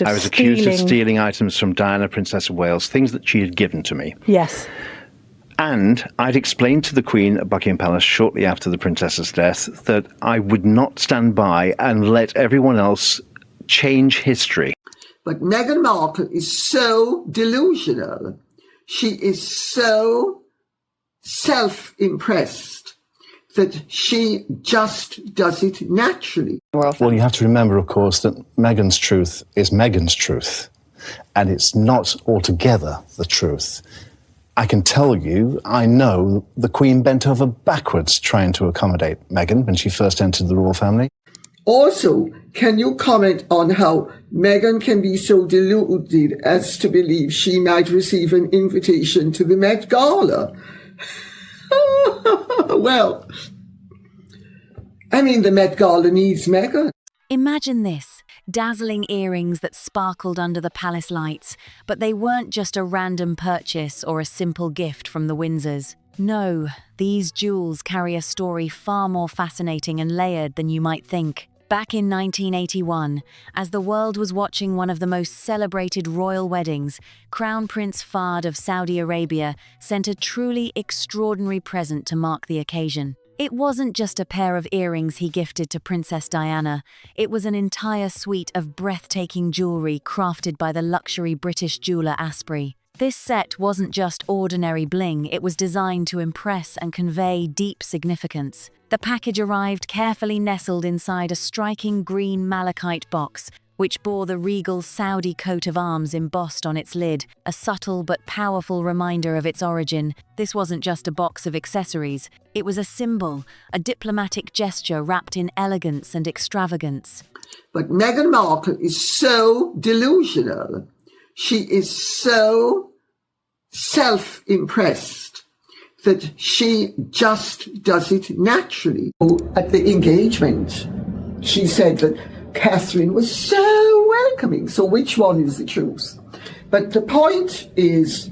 I was accused of stealing items from Diana, Princess of Wales, things that she had given to me. Yes. And I'd explained to the Queen at Buckingham Palace shortly after the Princess's death that I would not stand by and let everyone else change history. But Meghan Markle is so delusional. She is so self-impressed that she just does it naturally. Well, you have to remember, of course, that Meghan's truth is Meghan's truth, and it's not altogether the truth. I can tell you, I know the Queen bent over backwards trying to accommodate Meghan when she first entered the royal family. Also, can you comment on how Meghan can be so deluded as to believe she might receive an invitation to the Met Gala? Well, I mean, the Met Gala needs Meghan. Imagine this. Dazzling earrings that sparkled under the palace lights, but they weren't just a random purchase or a simple gift from the Windsors. No, these jewels carry a story far more fascinating and layered than you might think. Back in 1981, as the world was watching one of the most celebrated royal weddings, Crown Prince Fahd of Saudi Arabia sent a truly extraordinary present to mark the occasion. It wasn't just a pair of earrings he gifted to Princess Diana, it was an entire suite of breathtaking jewelry crafted by the luxury British jeweller Asprey. This set wasn't just ordinary bling, it was designed to impress and convey deep significance. The package arrived carefully nestled inside a striking green malachite box, which bore the regal Saudi coat of arms embossed on its lid, a subtle but powerful reminder of its origin. This wasn't just a box of accessories, it was a symbol, a diplomatic gesture wrapped in elegance and extravagance. But Meghan Markle is so delusional. She is so self-impressed that she just does it naturally. At the engagement, she said that Catherine was so welcoming. So which one is the truth? But the point is,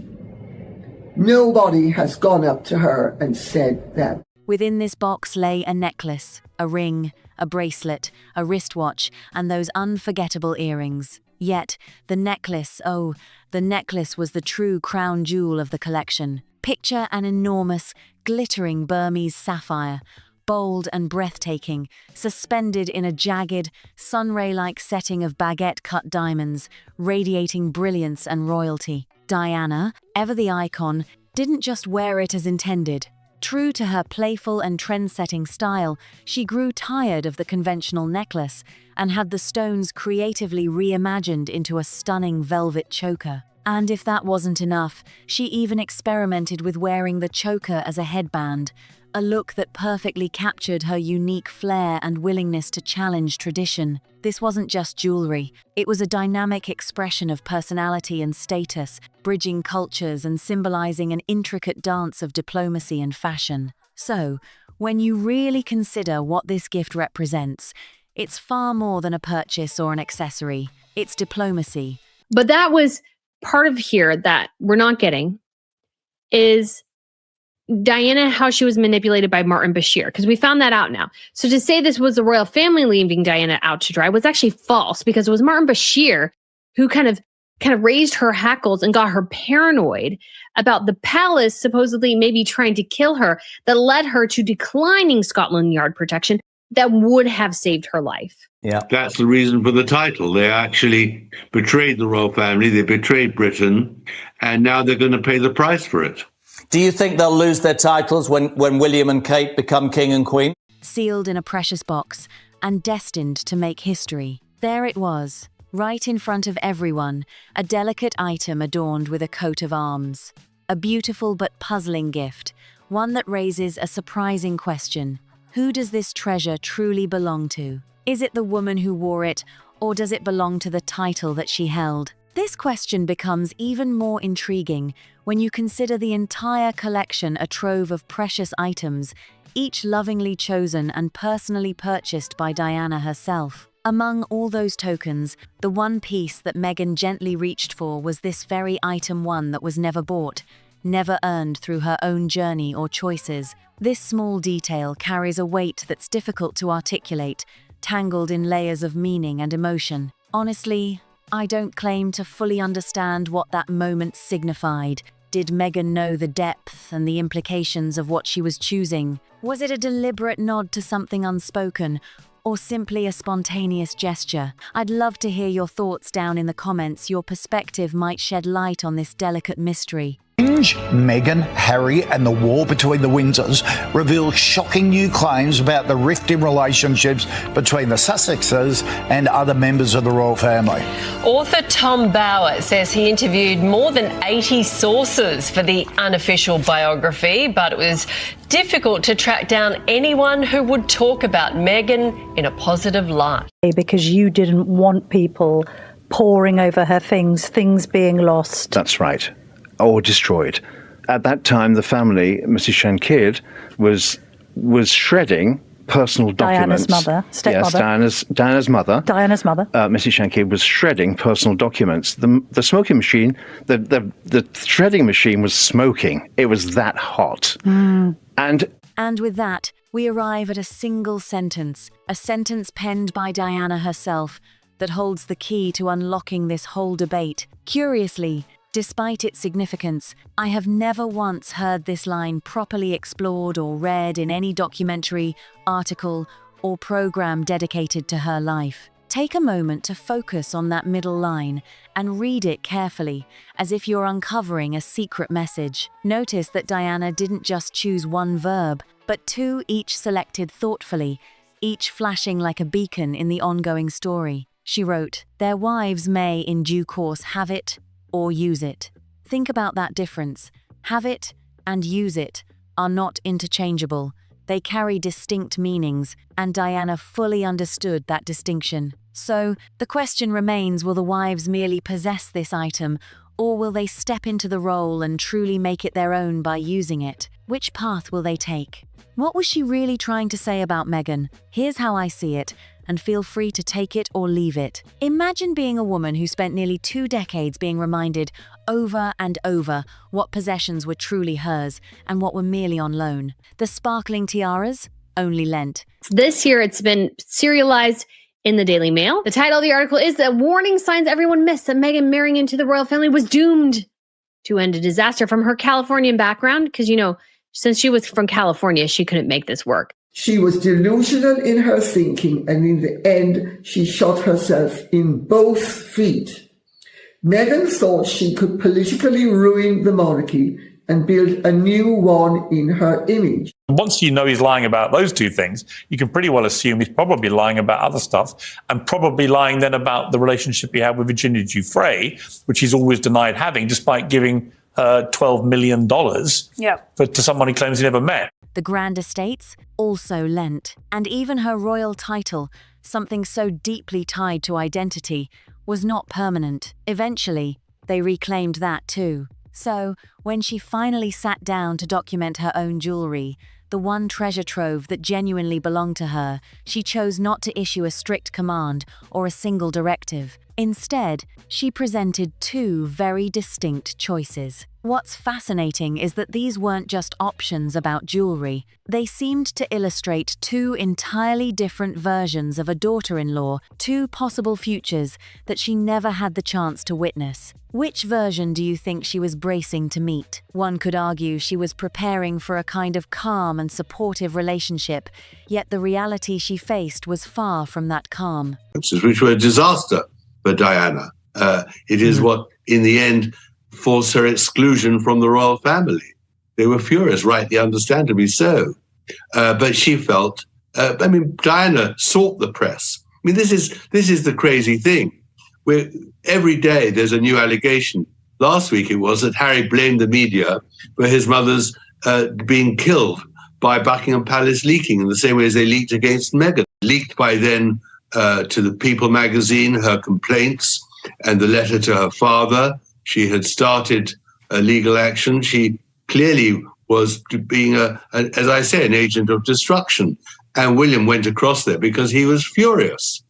nobody has gone up to her and said that. Within this box lay a necklace, a ring, a bracelet, a wristwatch, and those unforgettable earrings. Yet, the necklace was the true crown jewel of the collection. Picture an enormous, glittering Burmese sapphire, bold and breathtaking, suspended in a jagged, sunray-like setting of baguette-cut diamonds, radiating brilliance and royalty. Diana, ever the icon, didn't just wear it as intended. True to her playful and trend-setting style, she grew tired of the conventional necklace and had the stones creatively reimagined into a stunning velvet choker. And if that wasn't enough, she even experimented with wearing the choker as a headband, a look that perfectly captured her unique flair and willingness to challenge tradition. This wasn't just jewelry, it was a dynamic expression of personality and status, bridging cultures and symbolizing an intricate dance of diplomacy and fashion. So, when you really consider what this gift represents, it's far more than a purchase or an accessory. It's diplomacy. But that was part of here that we're not getting is Diana, how she was manipulated by Martin Bashir, because we found that out now. So to say this was the royal family leaving Diana out to dry was actually false, because it was Martin Bashir who kind of raised her hackles and got her paranoid about the palace supposedly maybe trying to kill her, that led her to declining Scotland Yard protection that would have saved her life. Yeah, that's the reason for the title. They actually betrayed the royal family, they betrayed Britain, and now they're going to pay the price for it. Do you think they'll lose their titles when William and Kate become king and queen? Sealed in a precious box and destined to make history. There it was, right in front of everyone, a delicate item adorned with a coat of arms. A beautiful but puzzling gift, one that raises a surprising question. Who does this treasure truly belong to? Is it the woman who wore it, or does it belong to the title that she held? This question becomes even more intriguing when you consider the entire collection a trove of precious items, each lovingly chosen and personally purchased by Diana herself. Among all those tokens, the one piece that Meghan gently reached for was this very item, one that was never bought, never earned through her own journey or choices. This small detail carries a weight that's difficult to articulate, tangled in layers of meaning and emotion. Honestly, I don't claim to fully understand what that moment signified. Did Meghan know the depth and the implications of what she was choosing? Was it a deliberate nod to something unspoken, or simply a spontaneous gesture? I'd love to hear your thoughts down in the comments. Your perspective might shed light on this delicate mystery. Meghan, Harry and the war between the Windsors reveal shocking new claims about the rift in relationships between the Sussexes and other members of the royal family. Author Tom Bauer says he interviewed more than 80 sources for the unofficial biography, but it was difficult to track down anyone who would talk about Meghan in a positive light. Because you didn't want people poring over her things being lost. That's right. Or destroyed. At that time, the family, Mrs. Shankid, was shredding personal documents. Diana's mother, stepmother. Yes, Diana's mother. Diana's mother. Mrs. Shankid was shredding personal documents. The smoking machine, the shredding machine was smoking. It was that hot. And with that, we arrive at a single sentence, a sentence penned by Diana herself, that holds the key to unlocking this whole debate. Curiously, despite its significance, I have never once heard this line properly explored or read in any documentary, article, or program dedicated to her life. Take a moment to focus on that middle line and read it carefully, as if you're uncovering a secret message. Notice that Diana didn't just choose one verb, but two, each selected thoughtfully, each flashing like a beacon in the ongoing story. She wrote, "Their wives may, in due course, have it or use it." Think about that difference. Have it and use it are not interchangeable. They carry distinct meanings, and Diana fully understood that distinction. So, the question remains, will the wives merely possess this item, or will they step into the role and truly make it their own by using it? Which path will they take? What was she really trying to say about Meghan? Here's how I see it, and feel free to take it or leave it. Imagine being a woman who spent nearly 2 decades being reminded over and over what possessions were truly hers and what were merely on loan. The sparkling tiaras, only lent. This year, it's been serialized in the Daily Mail. The title of the article is "The Warning Signs Everyone Missed That Meghan Marrying into the Royal Family Was Doomed to End a Disaster." From her Californian background, because, since she was from California, she couldn't make this work. She was delusional in her thinking, and in the end, she shot herself in both feet. Meghan thought she could politically ruin the monarchy and build a new one in her image. Once you know he's lying about those two things, you can pretty well assume he's probably lying about other stuff, and probably lying then about the relationship he had with Virginia Giuffre, which he's always denied having, despite giving her $12 million to someone he claims he never met. The grand estates also lent, and even her royal title, something so deeply tied to identity, was not permanent. Eventually, they reclaimed that too. So, when she finally sat down to document her own jewelry, the one treasure trove that genuinely belonged to her, she chose not to issue a strict command or a single directive. Instead, she presented 2 very distinct choices. What's fascinating is that these weren't just options about jewelry. They seemed to illustrate 2 entirely different versions of a daughter-in-law, 2 possible futures that she never had the chance to witness. Which version do you think she was bracing to meet? One could argue she was preparing for a kind of calm and supportive relationship, yet the reality she faced was far from that calm. Which were a disaster for Diana. It is what, in the end, forced her exclusion from the royal family. They were furious, rightly understandably so. But she felt, Diana sought the press. This is the crazy thing. Every day there's a new allegation. Last week it was that Harry blamed the media for his mother's being killed by Buckingham Palace leaking in the same way as they leaked against Meghan. Leaked by then to the People magazine, her complaints and the letter to her father. She had started a legal action. She clearly was being, as I say, an agent of destruction. And William went across there because he was furious.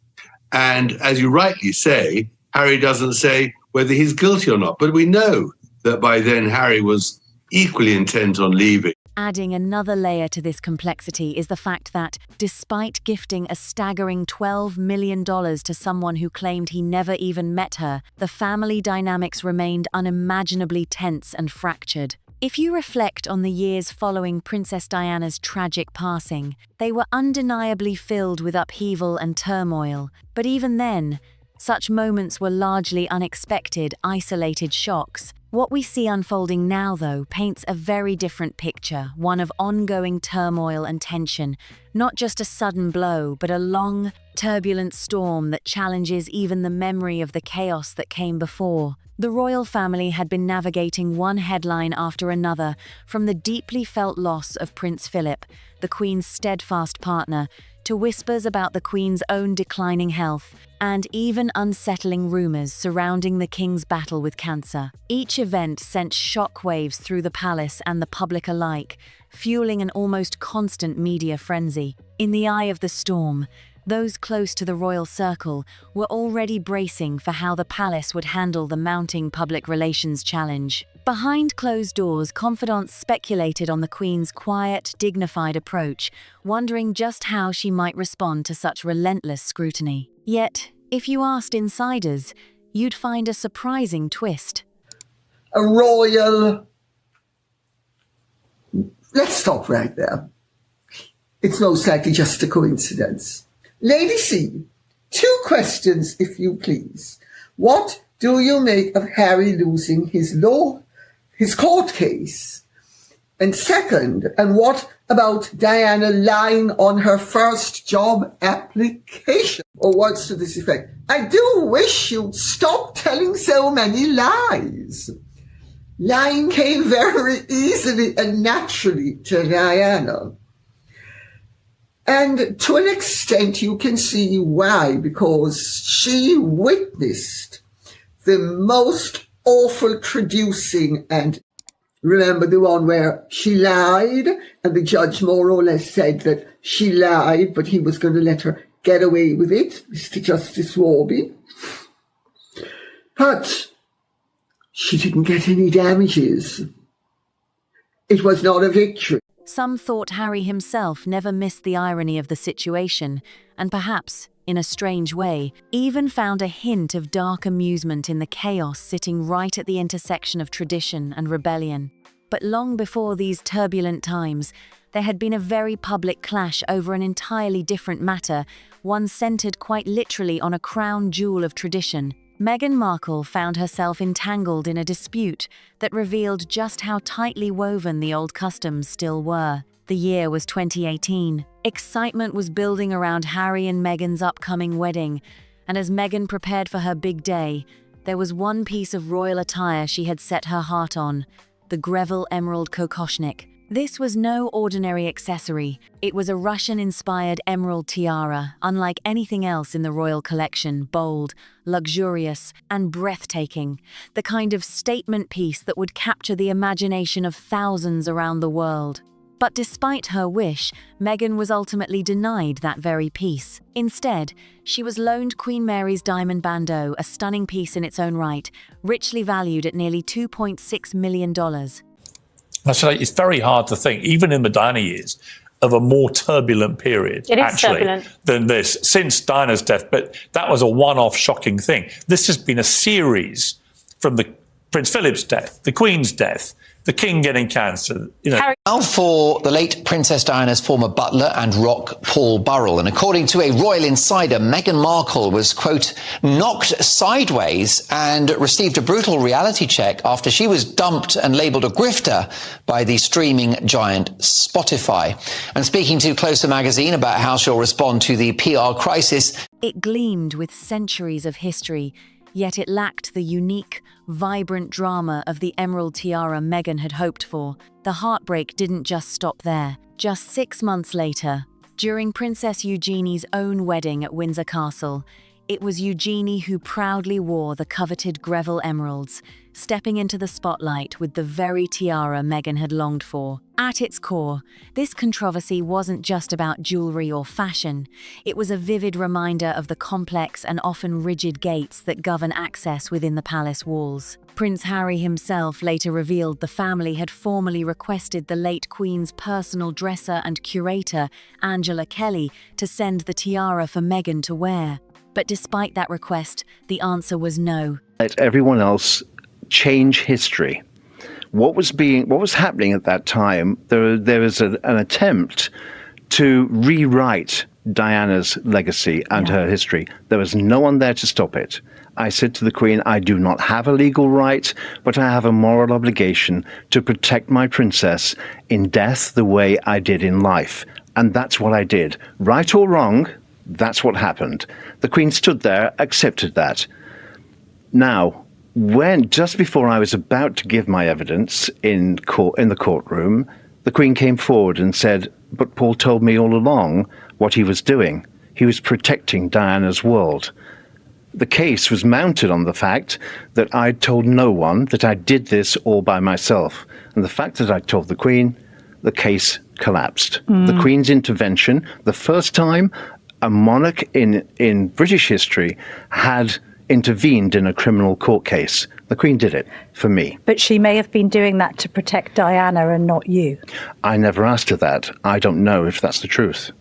And as you rightly say, Harry doesn't say whether he's guilty or not. But we know that by then Harry was equally intent on leaving. Adding another layer to this complexity is the fact that, despite gifting a staggering $12 million to someone who claimed he never even met her, the family dynamics remained unimaginably tense and fractured. If you reflect on the years following Princess Diana's tragic passing, they were undeniably filled with upheaval and turmoil. But even then, such moments were largely unexpected, isolated shocks. What we see unfolding now, though, paints a very different picture, one of ongoing turmoil and tension, not just a sudden blow, but a long, turbulent storm that challenges even the memory of the chaos that came before. The royal family had been navigating one headline after another, from the deeply felt loss of Prince Philip, the Queen's steadfast partner, to whispers about the Queen's own declining health, and even unsettling rumors surrounding the King's battle with cancer. Each event sent shockwaves through the palace and the public alike, fueling an almost constant media frenzy. In the eye of the storm, those close to the royal circle were already bracing for how the palace would handle the mounting public relations challenge. Behind closed doors, confidants speculated on the Queen's quiet, dignified approach, wondering just how she might respond to such relentless scrutiny. Yet, if you asked insiders, you'd find a surprising twist. A royal... Let's stop right there. It's most likely just a coincidence. Lady C, 2 questions, if you please. What do you make of Harry losing his court case? And second, and what about Diana lying on her first job application? Or words to this effect. I do wish you'd stop telling so many lies. Lying came very easily and naturally to Diana. And to an extent you can see why, because she witnessed the most awful traducing, and remember the one where she lied and the judge more or less said that she lied, but he was going to let her get away with it, Mr. Justice Warby. But she didn't get any damages. It was not a victory. Some thought Harry himself never missed the irony of the situation, and perhaps, in a strange way, even found a hint of dark amusement in the chaos sitting right at the intersection of tradition and rebellion. But long before these turbulent times, there had been a very public clash over an entirely different matter, one centered quite literally on a crown jewel of tradition. Meghan Markle found herself entangled in a dispute that revealed just how tightly woven the old customs still were. The year was 2018. Excitement was building around Harry and Meghan's upcoming wedding, and as Meghan prepared for her big day, there was one piece of royal attire she had set her heart on: the Greville Emerald Kokoshnik. This was no ordinary accessory. It was a Russian-inspired emerald tiara, unlike anything else in the royal collection, bold, luxurious, and breathtaking, the kind of statement piece that would capture the imagination of thousands around the world. But despite her wish, Meghan was ultimately denied that very piece. Instead, she was loaned Queen Mary's diamond bandeau, a stunning piece in its own right, richly valued at nearly $2.6 million. It's very hard to think, even in the Diana years, of a more turbulent period, than this, since Diana's death. But that was a one-off shocking thing. This has been a series from the Prince Philip's death, the Queen's death, the King getting cancer. Now for the late Princess Diana's former butler and rock, Paul Burrell. And according to a royal insider, Meghan Markle was, quote, knocked sideways and received a brutal reality check after she was dumped and labelled a grifter by the streaming giant Spotify. And speaking to Closer magazine about how she'll respond to the PR crisis. It gleamed with centuries of history, yet it lacked the unique, vibrant drama of the emerald tiara Meghan had hoped for. The heartbreak didn't just stop there. Just 6 months later, during Princess Eugenie's own wedding at Windsor Castle, It was Eugenie who proudly wore the coveted Greville emeralds, stepping into the spotlight with the very tiara Meghan had longed for. At its core, this controversy wasn't just about jewelry or fashion. It was a vivid reminder of the complex and often rigid gates that govern access within the palace walls. Prince Harry himself later revealed the family had formally requested the late Queen's personal dresser and curator, Angela Kelly, to send the tiara for Meghan to wear. But despite that request, the answer was no. Let everyone else change history. What was happening at that time, there was an attempt to rewrite Diana's legacy and her history. There was no one there to stop it. I said to the Queen, I do not have a legal right, but I have a moral obligation to protect my princess in death the way I did in life. And that's what I did. Right or wrong, that's what happened. The Queen stood there, accepted that. Now, just before I was about to give my evidence in the courtroom, the Queen came forward and said, but Paul told me all along what he was doing. He was protecting Diana's world. The case was mounted on the fact that I'd told no one, that I did this all by myself. And the fact that I told the Queen, the case collapsed. The Queen's intervention, the first time a monarch in British history had intervened in a criminal court case. The Queen did it for me. But she may have been doing that to protect Diana and not you. I never asked her that. I don't know if that's the truth.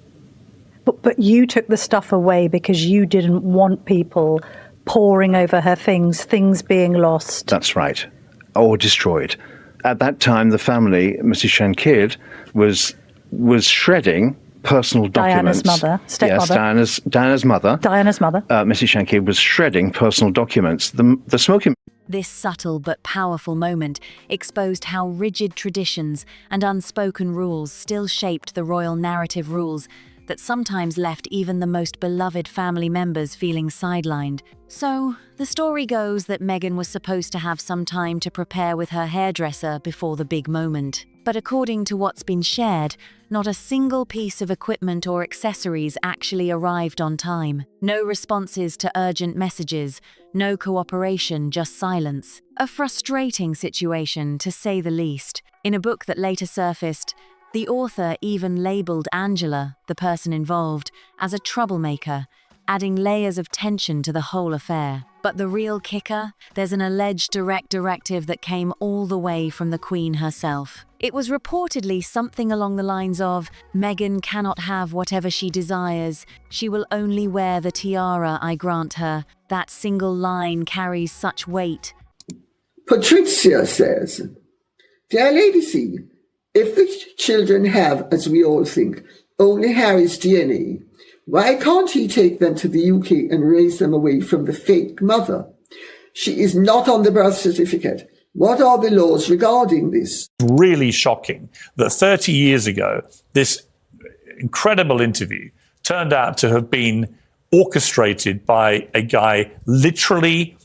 But you took the stuff away because you didn't want people poring over her things being lost. That's right. Or destroyed. At that time, the family, Mrs. Shankid, was shredding personal documents. Diana's mother, stepmother. Yes, Diana's mother. Diana's mother. Mrs. Shankid was shredding personal documents. The smoking... This subtle but powerful moment exposed how rigid traditions and unspoken rules still shaped the royal narrative rules that sometimes left even the most beloved family members feeling sidelined. So, the story goes that Meghan was supposed to have some time to prepare with her hairdresser before the big moment. But according to what's been shared, not a single piece of equipment or accessories actually arrived on time. No responses to urgent messages, no cooperation, just silence. A frustrating situation, to say the least. In a book that later surfaced, the author even labelled Angela, the person involved, as a troublemaker, adding layers of tension to the whole affair. But the real kicker? There's an alleged direct directive that came all the way from the Queen herself. It was reportedly something along the lines of, Meghan cannot have whatever she desires, she will only wear the tiara I grant her. That single line carries such weight. Patricia says, Dear Lady C, if the children have, as we all think, only Harry's DNA, why can't he take them to the UK and raise them away from the fake mother? She is not on the birth certificate. What are the laws regarding this? Really shocking that 30 years ago, this incredible interview turned out to have been orchestrated by a guy literally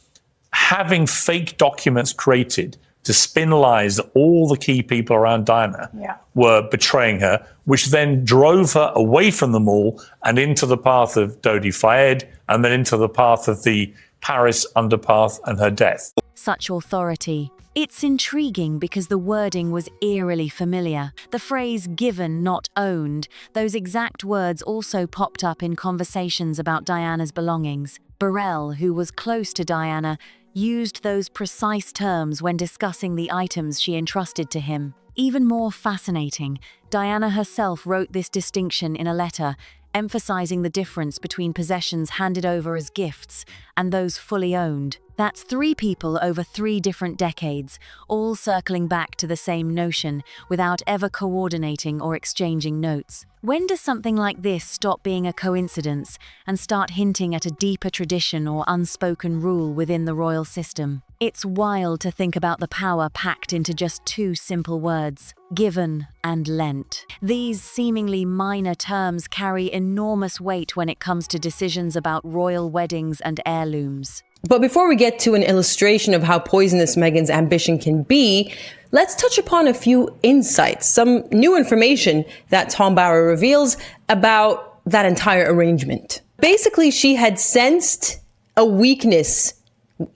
having fake documents created to spin lies that all the key people around Diana were betraying her, which then drove her away from them all and into the path of Dodi Fayed and then into the path of the Paris underpath and her death. Such authority. It's intriguing because the wording was eerily familiar. The phrase given, not owned, those exact words also popped up in conversations about Diana's belongings. Burrell, who was close to Diana, used those precise terms when discussing the items she entrusted to him. Even more fascinating, Diana herself wrote this distinction in a letter, emphasizing the difference between possessions handed over as gifts and those fully owned. That's 3 people over 3 different decades, all circling back to the same notion without ever coordinating or exchanging notes. When does something like this stop being a coincidence and start hinting at a deeper tradition or unspoken rule within the royal system? It's wild to think about the power packed into just 2 simple words, given and lent. These seemingly minor terms carry enormous weight when it comes to decisions about royal weddings and heirlooms. But before we get to an illustration of how poisonous Meghan's ambition can be, let's touch upon a few insights, some new information that Tom Bower reveals about that entire arrangement. Basically, she had sensed a weakness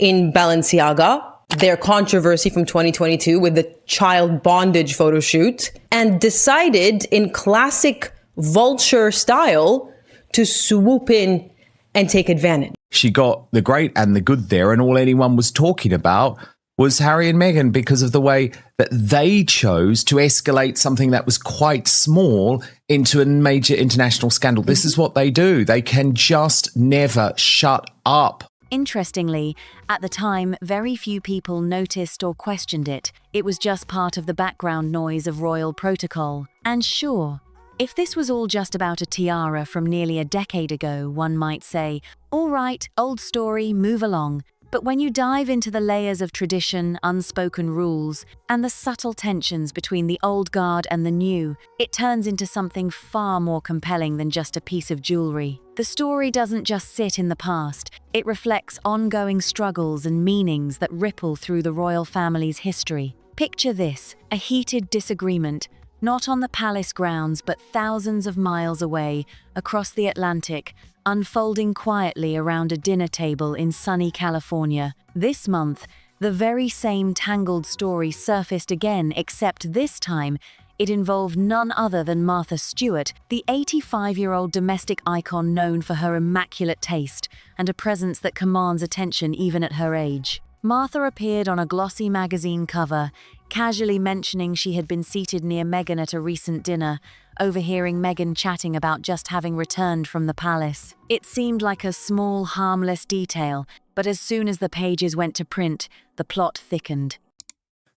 in Balenciaga, their controversy from 2022 with the child bondage photo shoot, and decided in classic vulture style to swoop in and take advantage. She got the great and the good there, and all anyone was talking about was Harry and Meghan because of the way that they chose to escalate something that was quite small into a major international scandal. This is what they do. They can just never shut up. Interestingly, at the time, very few people noticed or questioned it. It was just part of the background noise of royal protocol. And sure, if this was all just about a tiara from nearly a decade ago, one might say, all right, old story, move along. But when you dive into the layers of tradition, unspoken rules, and the subtle tensions between the old guard and the new, it turns into something far more compelling than just a piece of jewelry. The story doesn't just sit in the past, it reflects ongoing struggles and meanings that ripple through the royal family's history. Picture this, a heated disagreement, not on the palace grounds but thousands of miles away, across the Atlantic, unfolding quietly around a dinner table in sunny California. This month, the very same tangled story surfaced again, except this time, it involved none other than Martha Stewart, the 85-year-old domestic icon known for her immaculate taste and a presence that commands attention even at her age. Martha appeared on a glossy magazine cover, casually mentioning she had been seated near Meghan at a recent dinner, overhearing Meghan chatting about just having returned from the palace. It seemed like a small, harmless detail, but as soon as the pages went to print, the plot thickened.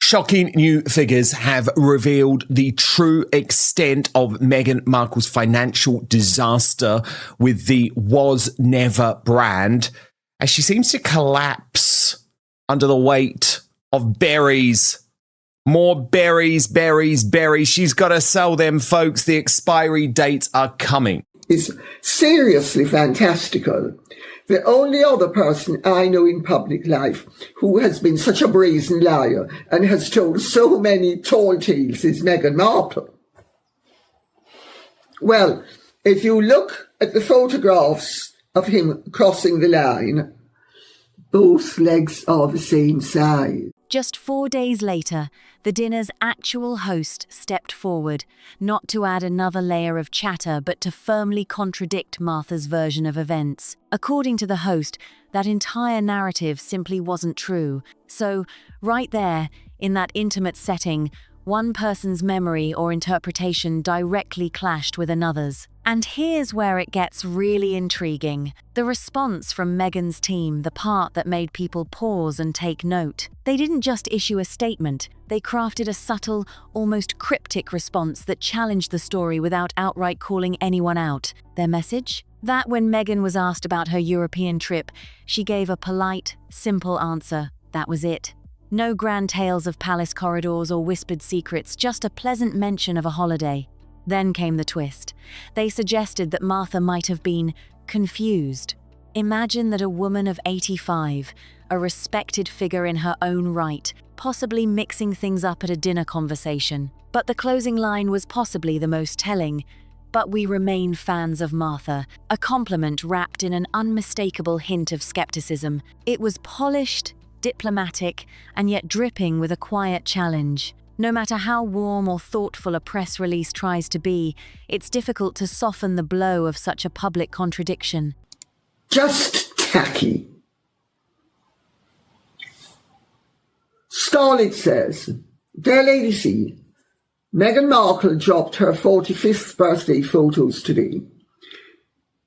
Shocking new figures have revealed the true extent of Meghan Markle's financial disaster with the Was Never brand, as she seems to collapse under the weight of berries. More berries, berries, berries. She's got to sell them, folks. The expiry dates are coming. It's seriously fantastical. The only other person I know in public life who has been such a brazen liar and has told so many tall tales is Meghan Markle. Well, if you look at the photographs of him crossing the line, both legs are the same size. Just 4 days later, the dinner's actual host stepped forward, not to add another layer of chatter, but to firmly contradict Martha's version of events. According to the host, that entire narrative simply wasn't true. So, right there, in that intimate setting, one person's memory or interpretation directly clashed with another's. And here's where it gets really intriguing. The response from Meghan's team, the part that made people pause and take note. They didn't just issue a statement, they crafted a subtle, almost cryptic response that challenged the story without outright calling anyone out. Their message? That when Meghan was asked about her European trip, she gave a polite, simple answer. That was it. No grand tales of palace corridors or whispered secrets, just a pleasant mention of a holiday. Then came the twist. They suggested that Martha might have been confused. Imagine that a woman of 85, a respected figure in her own right, possibly mixing things up at a dinner conversation. But the closing line was possibly the most telling. But we remain fans of Martha, a compliment wrapped in an unmistakable hint of skepticism. It was polished, diplomatic, and yet dripping with a quiet challenge. No matter how warm or thoughtful a press release tries to be, it's difficult to soften the blow of such a public contradiction. Just tacky. Scarlett says, Dear Lady C, Meghan Markle dropped her 45th birthday photos today.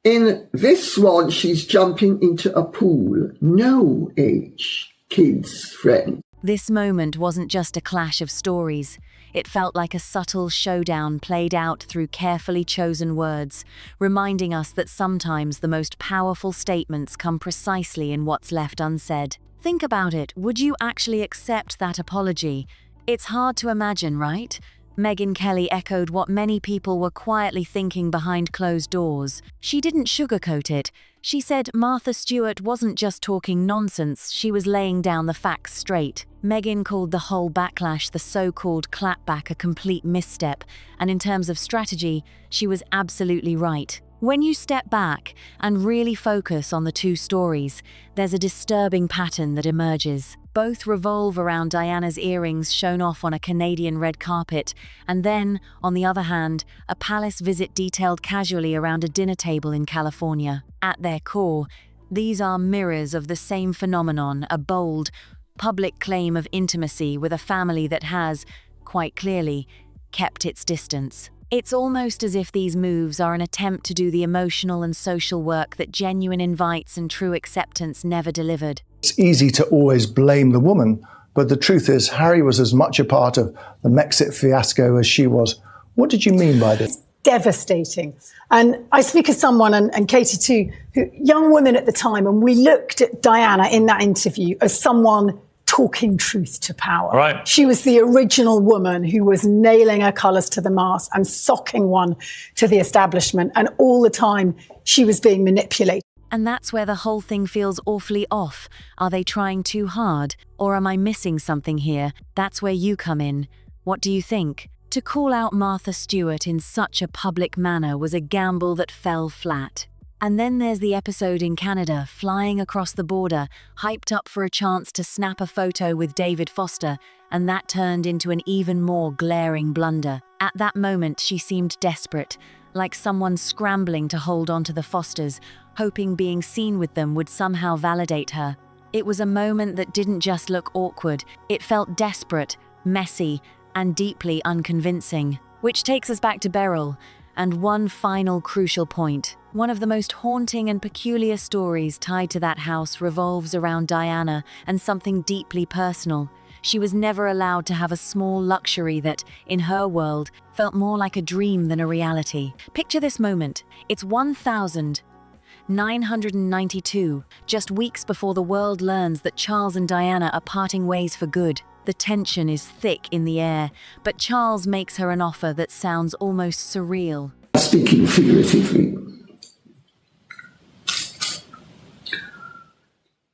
In this one, she's jumping into a pool. No age, kids, friend. This moment wasn't just a clash of stories. It felt like a subtle showdown played out through carefully chosen words, reminding us that sometimes the most powerful statements come precisely in what's left unsaid. Think about it. Would you actually accept that apology? It's hard to imagine, right? Megyn Kelly echoed what many people were quietly thinking behind closed doors. She didn't sugarcoat it. She said Martha Stewart wasn't just talking nonsense, she was laying down the facts straight. Meghan called the whole backlash, the so-called clapback, a complete misstep, and in terms of strategy, she was absolutely right. When you step back and really focus on the two stories, there's a disturbing pattern that emerges. Both revolve around Diana's earrings shown off on a Canadian red carpet, and then, on the other hand, a palace visit detailed casually around a dinner table in California. At their core, these are mirrors of the same phenomenon, a bold, public claim of intimacy with a family that has, quite clearly, kept its distance. It's almost as if these moves are an attempt to do the emotional and social work that genuine invites and true acceptance never delivered. It's easy to always blame the woman, but the truth is Harry was as much a part of the Brexit fiasco as she was. What did you mean by this? Devastating. And I speak as someone, and Katie too, young women at the time, and we looked at Diana in that interview as someone talking truth to power. Right. She was the original woman who was nailing her colours to the mast and socking one to the establishment. And all the time she was being manipulated. And that's where the whole thing feels awfully off. Are they trying too hard? Or am I missing something here? That's where you come in. What do you think? To call out Martha Stewart in such a public manner was a gamble that fell flat. And then there's the episode in Canada, flying across the border, hyped up for a chance to snap a photo with David Foster, and that turned into an even more glaring blunder. At that moment, she seemed desperate, like someone scrambling to hold on to the Fosters, hoping being seen with them would somehow validate her. It was a moment that didn't just look awkward, it felt desperate, messy, and deeply unconvincing. Which takes us back to Beryl, and one final crucial point. One of the most haunting and peculiar stories tied to that house revolves around Diana and something deeply personal. She was never allowed to have a small luxury that, in her world, felt more like a dream than a reality. Picture this moment. It's 1992, just weeks before the world learns that Charles and Diana are parting ways for good. The tension is thick in the air, but Charles makes her an offer that sounds almost surreal. Speaking figuratively,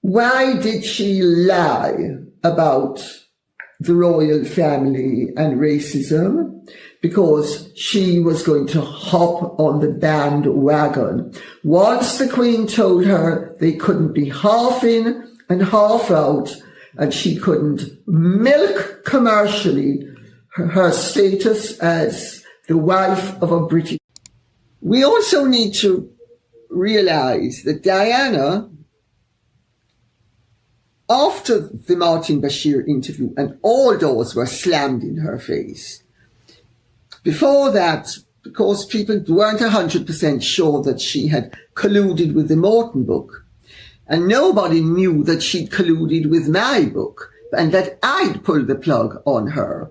why did she lie about the royal family and racism? Because she was going to hop on the bandwagon. Once the Queen told her they couldn't be half in and half out, and she couldn't milk commercially her status as the wife of a British. We also need to realize that Diana, after the Martin Bashir interview, and all doors were slammed in her face. Before that, because people weren't 100% sure that she had colluded with the Morton book, and nobody knew that she'd colluded with my book and that I'd pulled the plug on her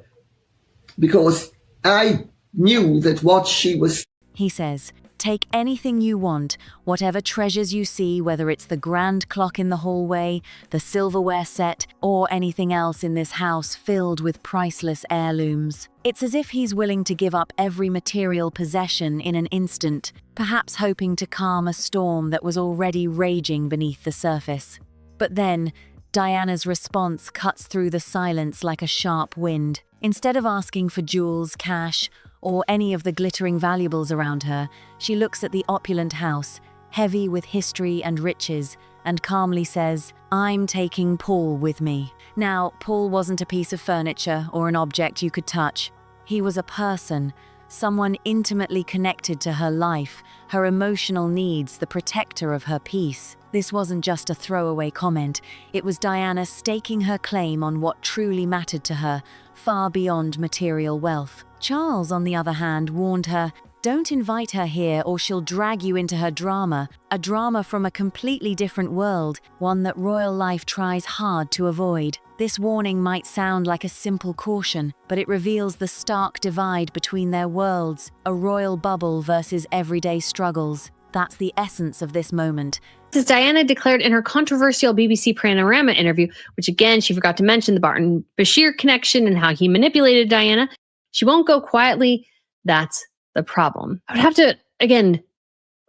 because I knew that what she was. He says, take anything you want, whatever treasures you see, whether it's the grand clock in the hallway, the silverware set, or anything else in this house filled with priceless heirlooms. It's as if he's willing to give up every material possession in an instant, perhaps hoping to calm a storm that was already raging beneath the surface. But then, Diana's response cuts through the silence like a sharp wind. Instead of asking for jewels, cash, or any of the glittering valuables around her, she looks at the opulent house, heavy with history and riches, and calmly says, I'm taking Paul with me. Now, Paul wasn't a piece of furniture or an object you could touch. He was a person, someone intimately connected to her life, her emotional needs, the protector of her peace. This wasn't just a throwaway comment. It was Diana staking her claim on what truly mattered to her, far beyond material wealth. Charles, on the other hand, warned her, don't invite her here or she'll drag you into her drama, a drama from a completely different world, one that royal life tries hard to avoid. This warning might sound like a simple caution, but it reveals the stark divide between their worlds, a royal bubble versus everyday struggles. That's the essence of this moment. As Diana declared in her controversial BBC Panorama interview, which again, she forgot to mention the Martin Bashir connection and how he manipulated Diana, she won't go quietly. That's the problem. I would have to, again,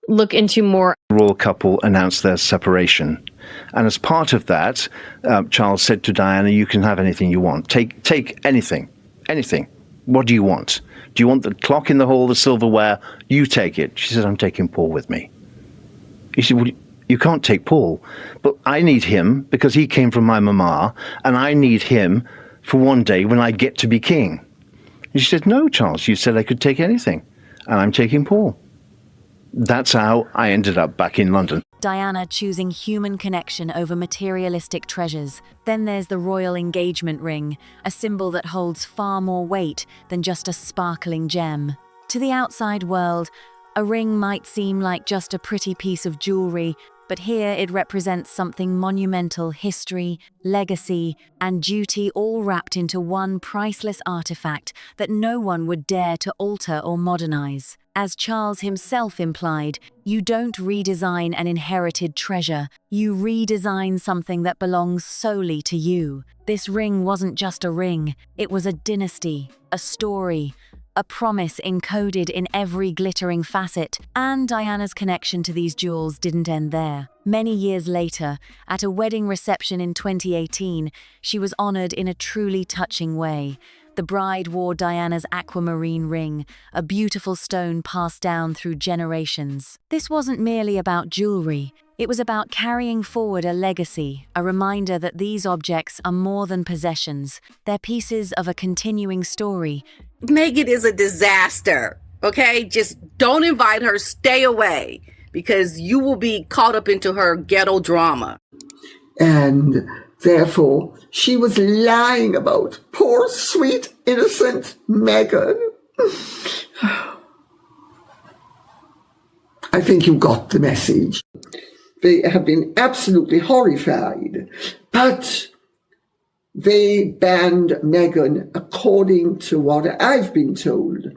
look into more. The royal couple announced their separation. And as part of that, Charles said to Diana, you can have anything you want. Take anything. What do you want? Do you want the clock in the hall, the silverware? You take it. She said, I'm taking Paul with me. He said, well, you can't take Paul, but I need him because he came from my mama, and I need him for one day when I get to be king. And she said, no, Charles, you said I could take anything, and I'm taking Paul. That's how I ended up back in London. Diana choosing human connection over materialistic treasures. Then there's the royal engagement ring, a symbol that holds far more weight than just a sparkling gem. To the outside world, a ring might seem like just a pretty piece of jewelry, but here it represents something monumental: history, legacy, and duty, all wrapped into one priceless artifact that no one would dare to alter or modernize. As Charles himself implied, you don't redesign an inherited treasure, you redesign something that belongs solely to you. This ring wasn't just a ring, it was a dynasty, a story, a promise encoded in every glittering facet. And Diana's connection to these jewels didn't end there. Many years later, at a wedding reception in 2018, she was honored in a truly touching way. The bride wore Diana's aquamarine ring, a beautiful stone passed down through generations. This wasn't merely about jewelry. It was about carrying forward a legacy, a reminder that these objects are more than possessions. They're pieces of a continuing story. Meghan is a disaster, okay? Just don't invite her, stay away, because you will be caught up into her ghetto drama. And therefore, she was lying about poor, sweet, innocent Meghan. I think you got the message. They have been absolutely horrified, but they banned Meghan according to what I've been told.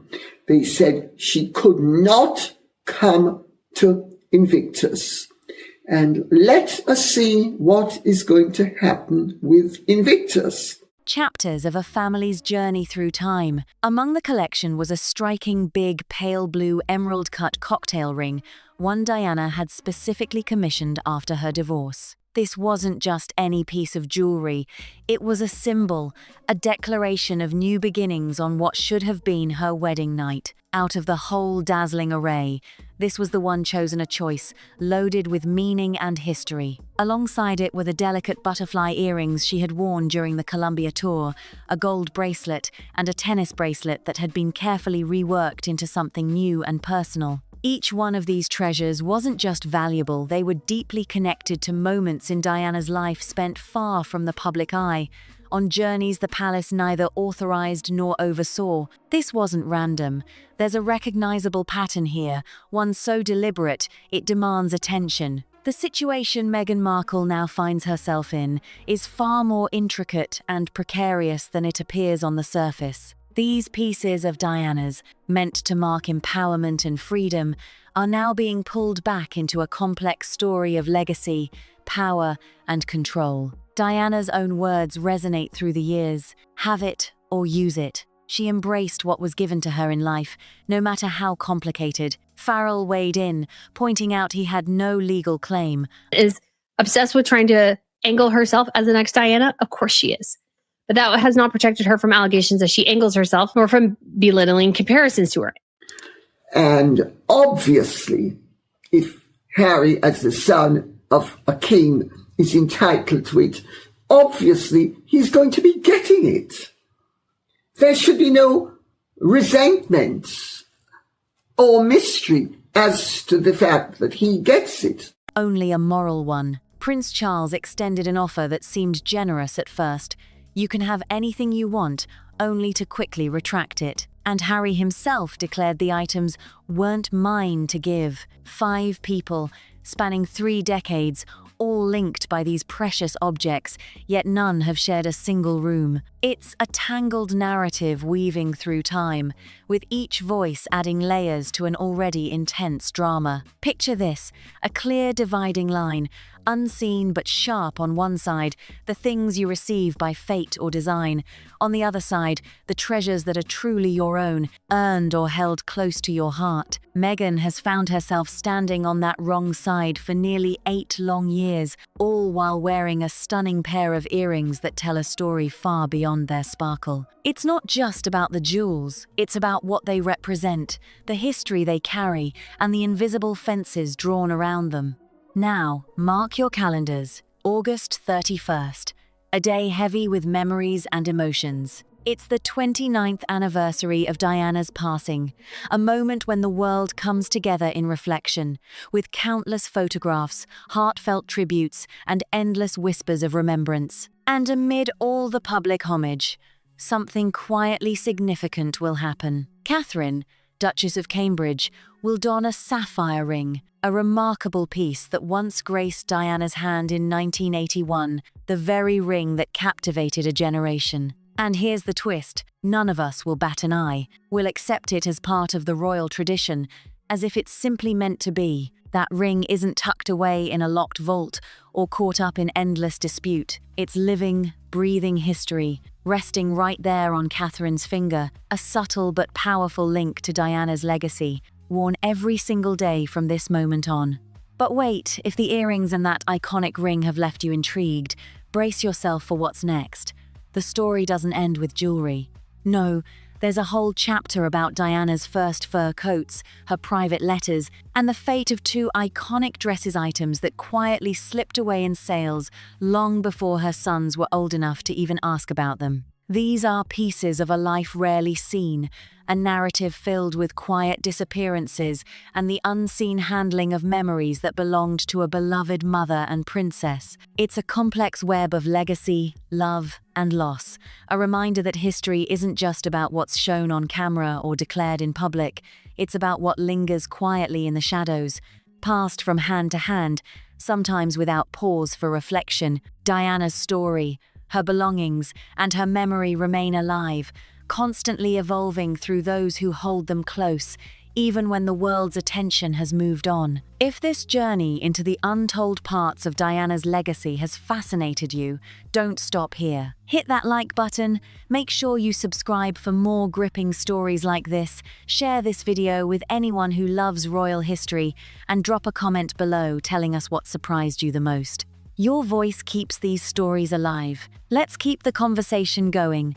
They said she could not come to Invictus. And let us see what is going to happen with Invictus. Chapters of a family's journey through time. Among the collection was a striking big pale blue emerald-cut cocktail ring, one Diana had specifically commissioned after her divorce. This wasn't just any piece of jewelry, it was a symbol, a declaration of new beginnings on what should have been her wedding night. Out of the whole dazzling array, this was the one chosen a choice, loaded with meaning and history. Alongside it were the delicate butterfly earrings she had worn during the Columbia tour, a gold bracelet, and a tennis bracelet that had been carefully reworked into something new and personal. Each one of these treasures wasn't just valuable, they were deeply connected to moments in Diana's life spent far from the public eye, on journeys the palace neither authorized nor oversaw. This wasn't random. There's a recognizable pattern here, one so deliberate it demands attention. The situation Meghan Markle now finds herself in is far more intricate and precarious than it appears on the surface. These pieces of Diana's, meant to mark empowerment and freedom, are now being pulled back into a complex story of legacy, power, and control. Diana's own words resonate through the years. Have it or use it. She embraced what was given to her in life, no matter how complicated. Farrell weighed in, pointing out he had no legal claim. Is obsessed with trying to angle herself as the next Diana? Of course she is. But that has not protected her from allegations that she angles herself or from belittling comparisons to her. And obviously, if Harry, as the son of a king, is entitled to it, obviously he's going to be getting it. There should be no resentment or mystery as to the fact that he gets it. Only a moral one. Prince Charles extended an offer that seemed generous at first. You can have anything you want, only to quickly retract it. And Harry himself declared the items weren't mine to give. 5 people, spanning 3 decades, all linked by these precious objects, yet none have shared a single room. It's a tangled narrative weaving through time, with each voice adding layers to an already intense drama. Picture this, a clear dividing line, Unseen but sharp on one side, the things you receive by fate or design. On the other side, the treasures that are truly your own, earned or held close to your heart. Meghan has found herself standing on that wrong side for nearly 8 long years, all while wearing a stunning pair of earrings that tell a story far beyond their sparkle. It's not just about the jewels, it's about what they represent, the history they carry, and the invisible fences drawn around them. Now, mark your calendars, August 31st, a day heavy with memories and emotions. It's the 29th anniversary of Diana's passing, a moment when the world comes together in reflection, with countless photographs, heartfelt tributes, and endless whispers of remembrance. And amid all the public homage, something quietly significant will happen. Catherine, Duchess of Cambridge, will don a sapphire ring, a remarkable piece that once graced Diana's hand in 1981, the very ring that captivated a generation. And here's the twist, none of us will bat an eye. We'll accept it as part of the royal tradition, as if it's simply meant to be. That ring isn't tucked away in a locked vault or caught up in endless dispute. It's living, breathing history, resting right there on Catherine's finger, a subtle but powerful link to Diana's legacy, worn every single day from this moment on. But wait, if the earrings and that iconic ring have left you intrigued, brace yourself for what's next. The story doesn't end with jewelry. No, there's a whole chapter about Diana's first fur coats, her private letters, and the fate of 2 iconic dresses items that quietly slipped away in sales long before her sons were old enough to even ask about them. These are pieces of a life rarely seen, a narrative filled with quiet disappearances and the unseen handling of memories that belonged to a beloved mother and princess. It's a complex web of legacy, love, and loss, a reminder that history isn't just about what's shown on camera or declared in public, it's about what lingers quietly in the shadows, passed from hand to hand, sometimes without pause for reflection. Diana's story, her belongings, and her memory remain alive, constantly evolving through those who hold them close, even when the world's attention has moved on. If this journey into the untold parts of Diana's legacy has fascinated you, don't stop here. Hit that like button, make sure you subscribe for more gripping stories like this, share this video with anyone who loves royal history, and drop a comment below telling us what surprised you the most. Your voice keeps these stories alive. Let's keep the conversation going.